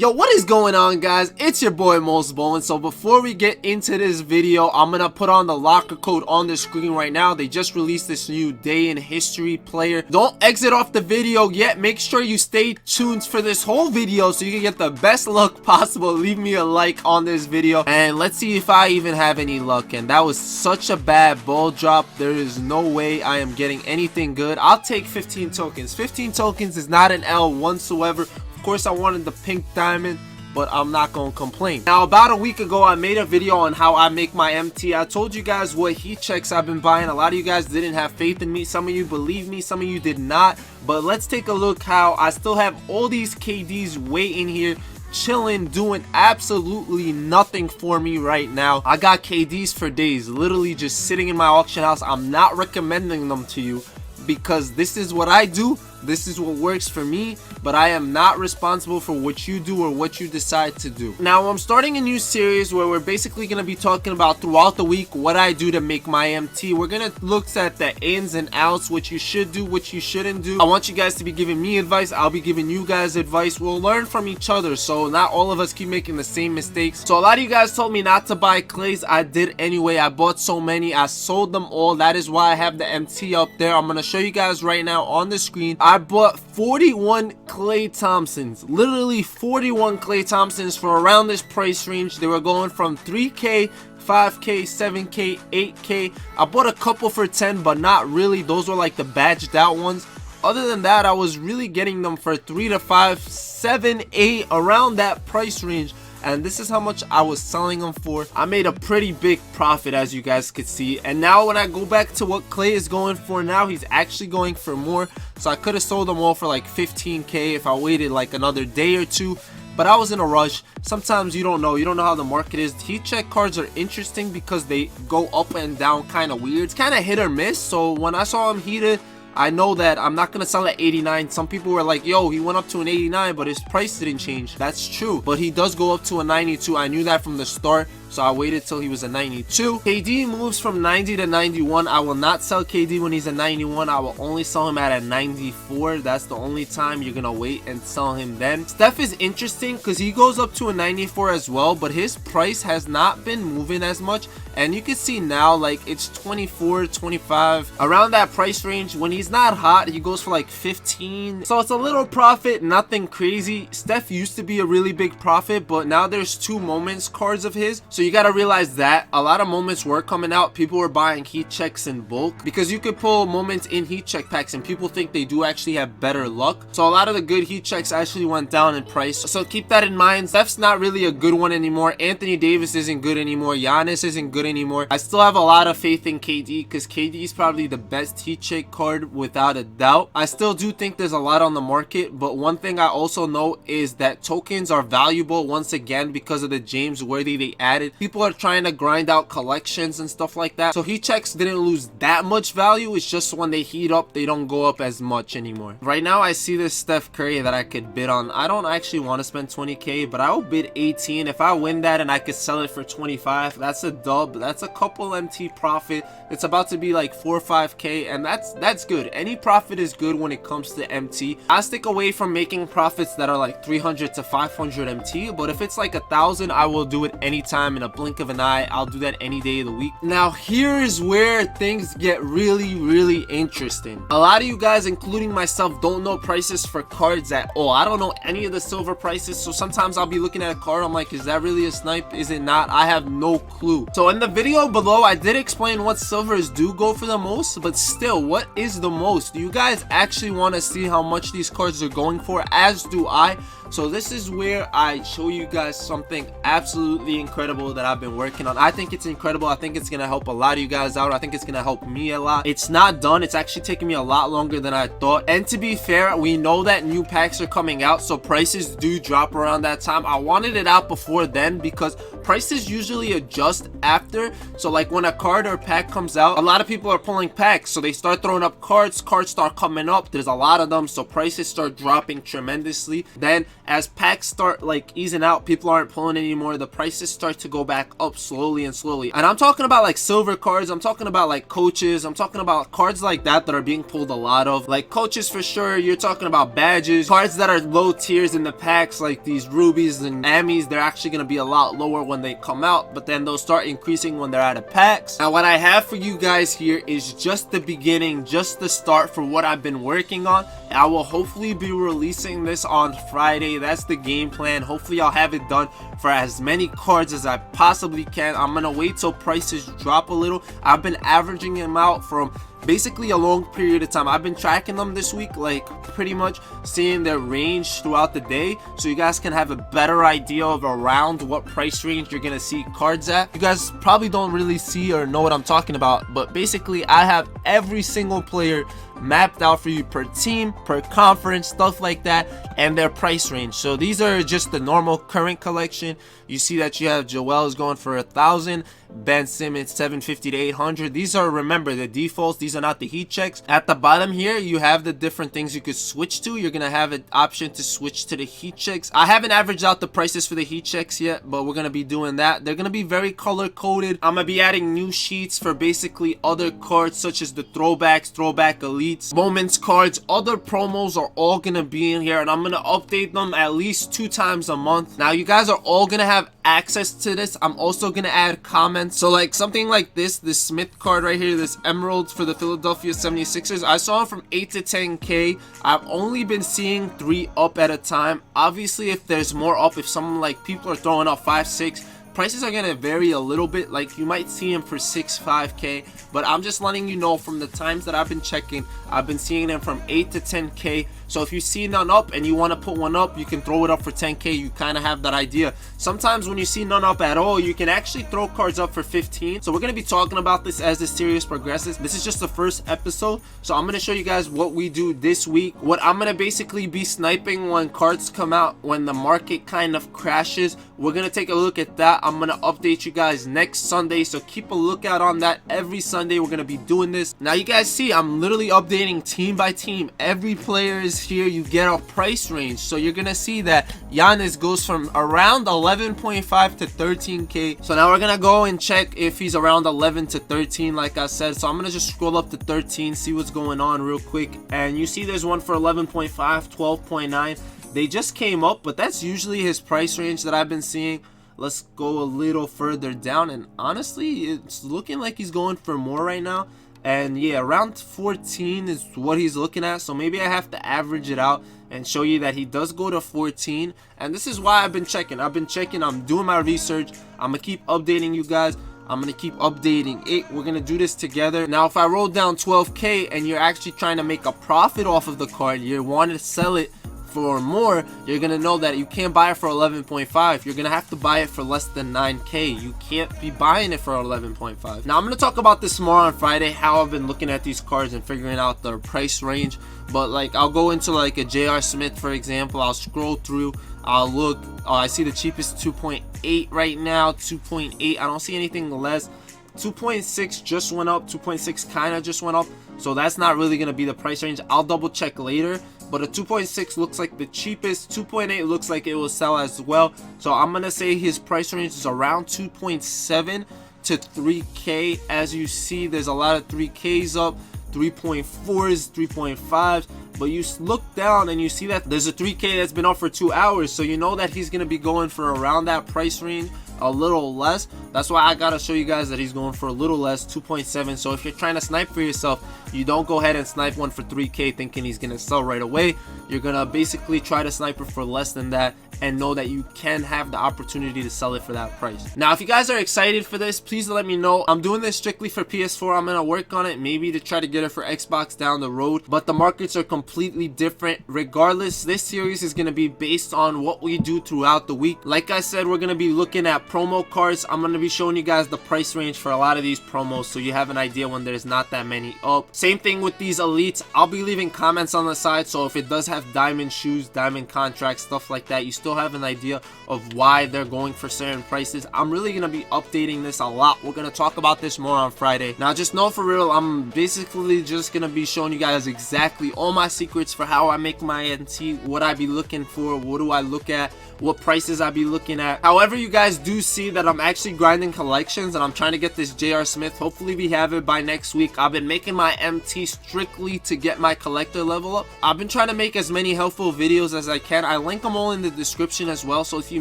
Yo, what is going on, guys? It's your boy Mosballin. So before we get into this video, I'm gonna put on the locker code on the screen right now. They just released this new day in history player. Don't exit off the video yet. Make sure you stay tuned for this whole video so you can get the best luck possible. Leave me a like on this video and let's see if I even have any luck. And that was such a bad ball drop. There is no way I am getting anything good. I'll take 15 tokens. 15 tokens is not an L whatsoever. Of course, I wanted the pink diamond, but I'm not gonna complain. Now, about a week ago, I made a video on how I make my MT. I told you guys what heat checks I've been buying. A lot of you guys didn't have faith in me. Some of you believed me, some of you did not. But let's take a look how I still have all these KDs waiting here, chilling, doing absolutely nothing for me right now. I got KDs for days, literally just sitting in my auction house. I'm not recommending them to you because this is what I do. This is what works for me, but I am not responsible for what you do or what you decide to do. Now, I'm starting a new series where we're basically going to be talking about throughout the week what I do to make my MT. We're going to look at the ins and outs, what you should do, what you shouldn't do. I want you guys to be giving me advice. I'll be giving you guys advice. We'll learn from each other, so not all of us keep making the same mistakes. So a lot of you guys told me not to buy clays. I did anyway. I bought so many. I sold them all. That is why I have the MT up there. I'm going to show you guys right now on the screen. I bought 41 Klay Thompsons, literally 41 Klay Thompsons for around this price range. They were going from 3K, 5K, 7K, 8K. I bought a couple for 10, but not really. Those were like the badged out ones. Other than that, I was really getting them for 3 to 5, 7, 8, around that price range. And this is how much I was selling them for. I made a pretty big profit, as you guys could see. And now when I go back to what Klay is going for now, he's actually going for more. So I could have sold them all for like 15K if I waited like another day or two. But I was in a rush. Sometimes you don't know how the market is. Heat check cards are interesting because they go up and down kind of weird. It's kind of hit or miss. So when I saw him heated, I know that I'm not going to sell at 89. Some people were like, yo, he went up to an 89, but his price didn't change. That's true. But he does go up to a 92. I knew that from the start. So I waited till he was a 92. KD moves from 90 to 91. I will not sell KD when he's a 91. I will only sell him at a 94. That's the only time you're going to wait and sell him then. Steph is interesting because he goes up to a 94 as well, but his price has not been moving as much. And you can see now, like, it's 24, 25, around that price range. When he's not hot, he goes for like 15. So it's a little profit, nothing crazy. Steph used to be a really big profit, but now there's 2 moments cards of his. So you gotta realize that a lot of moments were coming out. People were buying heat checks in bulk because you could pull moments in heat check packs and people think they do actually have better luck. So a lot of the good heat checks actually went down in price. So keep that in mind. Steph's not really a good one anymore. Anthony Davis isn't good anymore. Giannis isn't good anymore. I still have a lot of faith in KD because KD is probably the best heat check card without a doubt. I still do think there's a lot on the market, but one thing I also know is that tokens are valuable once again because of the James Worthy they added. People are trying to grind out collections and stuff like that. So heat checks didn't lose that much value. It's just when they heat up, they don't go up as much anymore. Right now, I see this Steph Curry that I could bid on. I don't actually want to spend 20K, but I will bid 18. If I win that and I could sell it for 25, that's a dub. That's a couple MT profit. It's about to be like 4 or 5K, and that's good. Any profit is good when it comes to MT. I stick away from making profits that are like 300 to 500 MT, but if it's like 1,000, I will do it anytime in a blink of an eye. I'll do that any day of the week. Now, here's where things get really interesting. A lot of you guys, including myself, don't know prices for cards at all. I don't know any of the silver prices, so sometimes I'll be looking at a card, I'm like, is that really a snipe? Is it not? I have no clue. So in the video below, I did explain what silvers do go for the most, but still, what is the most? Do you guys actually want to see how much these cards are going for? As do I. So this is where I show you guys something absolutely incredible that I've been working on. I think it's incredible. I think it's going to help a lot of you guys out. I think it's going to help me a lot. It's not done. It's actually taking me a lot longer than I thought. And to be fair, we know that new packs are coming out, so prices do drop around that time. I wanted it out before then because prices usually adjust after. So like when a card or pack comes out, a lot of people are pulling packs, so they start throwing up cards start coming up, there's a lot of them, so prices start dropping tremendously. Then as packs start like easing out, people aren't pulling anymore, the prices start to go back up slowly and slowly. And I'm talking about like silver cards, I'm talking about like coaches, I'm talking about cards like that are being pulled a lot of. Like coaches for sure, you're talking about badges, cards that are low tiers in the packs like these rubies and ammies, they're actually going to be a lot lower when they come out, but then they'll start increasing when they're out of packs. Now what I have for you guys here is just the beginning, just the start for what I've been working on. I will hopefully be releasing this on Friday. That's the game plan. Hopefully I'll have it done for as many cards as I possibly can. I'm gonna wait till prices drop a little. I've been averaging them out from basically a long period of time. I've been tracking them this week, like pretty much seeing their range throughout the day, so you guys can have a better idea of around what price range you're gonna see cards at. You guys probably don't really see or know what I'm talking about, but basically I have every single player mapped out for you per team, per conference, stuff like that, and their price range. So these are just the normal current collection. You see that you have Joel is going for 1,000, Ben Simmons 750 to 800. These are, remember, the defaults, these are not the heat checks. At the bottom here you have the different things you could switch to. You're gonna have an option to switch to the heat checks. I haven't averaged out the prices for the heat checks yet, but we're gonna be doing that. They're gonna be very color coded. I'm gonna be adding new sheets for basically other cards such as the throwbacks, throwback elites, moments cards, other promos are all gonna be in here, and I'm gonna update them at least 2 times a month. Now you guys are all gonna have access to this. I'm also gonna add comments, so like something like this Smith card right here, this emerald for the Philadelphia 76ers, I saw it from 8 to 10k. I've only been seeing 3 up at a time. Obviously if there's more up, if someone like people are throwing up 5, 6, prices are gonna vary a little bit. Like you might see them for 6, 5k, but I'm just letting you know from the times that I've been checking, I've been seeing them from 8 to 10k. So if you see none up and you want to put one up, you can throw it up for 10k. You kind of have that idea. Sometimes when you see none up at all, you can actually throw cards up for 15. So we're going to be talking about this as the series progresses. This is just the first episode, so I'm going to show you guys what we do this week. What I'm going to basically be sniping when cards come out, when the market kind of crashes. We're going to take a look at that. I'm going to update you guys next Sunday, so keep a lookout on that. Every Sunday we're going to be doing this. Now you guys see I'm literally updating team by team. Every player is here. You get a price range, so you're gonna see that Giannis goes from around 11.5 to 13k. So now we're gonna go and check if he's around 11 to 13 like I said. So I'm gonna just scroll up to 13, see what's going on real quick, and you see there's one for 11.5, 12.9. they just came up, but that's usually his price range that I've been seeing. Let's go a little further down, and honestly it's looking like he's going for more right now. And yeah, around 14 is what he's looking at, so maybe I have to average it out and show you that he does go to 14. And this is why I've been checking, I'm doing my research. I'm gonna keep updating you guys, I'm gonna keep updating it. We're gonna do this together. Now if I roll down 12k and you're actually trying to make a profit off of the card, you want to sell it for more, you're gonna know that you can't buy it for 11.5. You're gonna have to buy it for less than 9k. You can't be buying it for 11.5. Now I'm gonna talk about this more on Friday, how I've been looking at these cards and figuring out their price range. But like I'll go into like a J.R. Smith for example, I'll scroll through, I'll look, I see the cheapest 2.8 right now, 2.8, I don't see anything less. 2.6 just went up, 2.6 kind of just went up, so that's not really gonna be the price range. I'll double check later, but a 2.6 looks like the cheapest. 2.8 looks like it will sell as well, so I'm gonna say his price range is around 2.7 to 3k. As you see, there's a lot of 3ks up, 3.4s, 3.5s, but you look down and you see that there's a 3k that's been up for 2 hours, so you know that he's gonna be going for around that price range, a little less. That's why I gotta show you guys that he's going for a little less, 2.7. so if you're trying to snipe for yourself, you don't go ahead and snipe one for 3k thinking he's gonna sell right away. You're gonna basically try to snipe it for less than that and know that you can have the opportunity to sell it for that price. Now if you guys are excited for this, please let me know. I'm doing this strictly for PS4. I'm gonna work on it maybe to try to get it for Xbox down the road, but the markets are completely different. Regardless, this series is gonna be based on what we do throughout the week. Like I said, we're gonna be looking at promo cards. I'm gonna be showing you guys the price range for a lot of these promos, so you have an idea when there's not that many up. Same thing with these elites. I'll be leaving comments on the side, so if it does have diamond shoes, diamond contracts, stuff like that, you still still have an idea of why they're going for certain prices. I'm really gonna be updating this a lot. We're gonna talk about this more on Friday. Now just know for real, I'm basically just gonna be showing you guys exactly all my secrets for how I make my NT, what I be looking for, what do I look at, what prices I be looking at. However, you guys do see that I'm actually grinding collections and I'm trying to get this J.R. Smith. Hopefully we have it by next week. I've been making my MT strictly to get my collector level up. I've been trying to make as many helpful videos as I can. I link them all in the description as well, so if you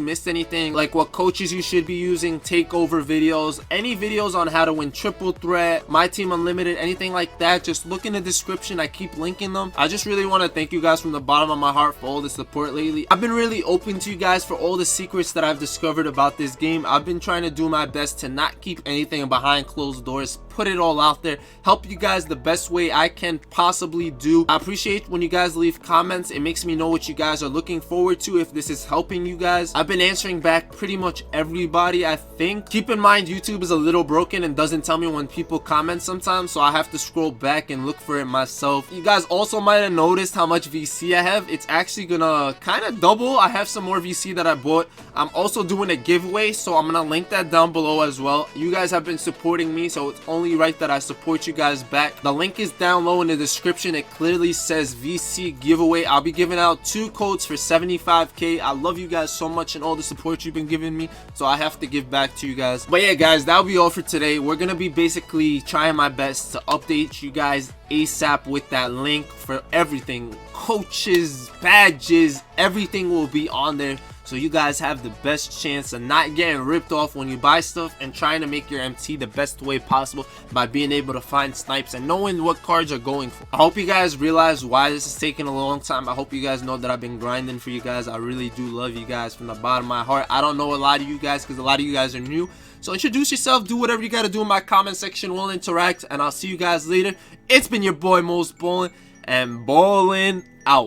missed anything, like what coaches you should be using, takeover videos, any videos on how to win triple threat, MyTeam Unlimited, anything like that, just look in the description. I keep linking them. I just really want to thank you guys from the bottom of my heart for all the support lately. I've been really open to you guys for all the secrets that I've discovered about this game. I've been trying to do my best to not keep anything behind closed doors, put it all out there, help you guys the best way I can possibly do. I appreciate when you guys leave comments. It makes me know what you guys are looking forward to, if this is helping you guys. I've been answering back pretty much everybody, I think. Keep in mind, YouTube is a little broken and doesn't tell me when people comment sometimes, so I have to scroll back and look for it myself. You guys also might have noticed how much VC I have. It's actually gonna kind of double. I have some more VC that I bought. I'm also doing a giveaway, so I'm gonna link that down below as well. You guys have been supporting me, so it's only right that I support you guys back. The link is down low in the description. It clearly says VC giveaway. I'll be giving out 2 codes for 75k. I love you guys so much and all the support you've been giving me, so I have to give back to you guys. But yeah guys, that'll be all for today. We're gonna be basically trying my best to update you guys ASAP with that link for everything. Coaches, badges, everything will be on there, so you guys have the best chance of not getting ripped off when you buy stuff, and trying to make your MT the best way possible by being able to find snipes and knowing what cards are going for. I hope you guys realize why this is taking a long time. I hope you guys know that I've been grinding for you guys. I really do love you guys from the bottom of my heart. I don't know a lot of you guys because a lot of you guys are new, so introduce yourself, do whatever you gotta do in my comment section. We'll interact, and I'll see you guys later. It's been your boy Mosballin, and Ballin out.